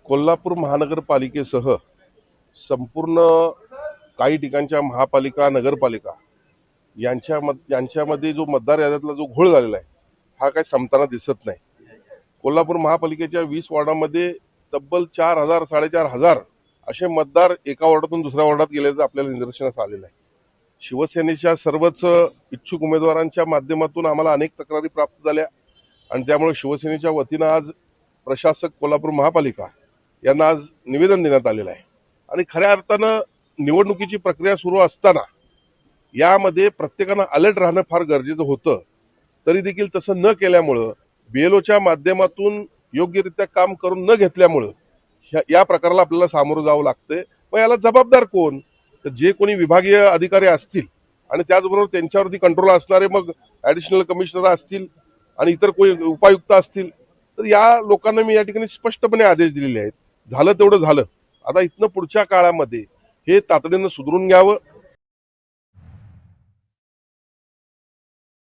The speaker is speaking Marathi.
कोल्हापूर महानगरपालिकेसह संपूर्ण काही ठिकाणच्या महापालिका नगरपालिका यांच्यामध्ये जो मतदार याद्यातला जो घोळ झालेला आहे हा काही संपताना दिसत नाही. कोल्हापूर महापालिकेच्या 20 वॉर्डामध्ये तब्बल 4,000 4,500 असे मतदार एका वॉर्डातून दुसऱ्या वॉर्डात गेल्याचं आपल्याला निदर्शनास आलेलं आहे. शिवसेनेच्या सर्वच इच्छुक उमेदवारांच्या माध्यमातून आम्हाला अनेक तक्रारी प्राप्त झाल्या आणि त्यामुळे शिवसेनेच्या वतीनं आज प्रशासक कोल्हापूर महापालिका यांना आज निवेदन देण्यात आलेलं आहे. आणि खऱ्या अर्थानं निवडणुकीची प्रक्रिया सुरू असताना यामध्ये प्रत्येकानं अलर्ट राहणं फार गरजेचं होतं. तरी देखील तसं न केल्यामुळं बीएलओच्या माध्यमातून योग्यरित्या काम करून न घेतल्यामुळं या प्रकाराला आपल्याला सामोरं जावं लागतंय. मग याला जबाबदार कोण? तर जे कोणी विभागीय अधिकारी असतील आणि त्याचबरोबर त्यांच्यावरती कंट्रोल असणारे मग ऍडिशनल कमिशनर असतील आणि इतर कोणी उपायुक्त असतील, तर या लोकांना मी या ठिकाणी स्पष्टपणे आदेश दिलेले आहेत. झालं तेवढं झालं. आता इथनं पुढच्या काळामध्ये हे तातडीनं सुधारून घ्यावं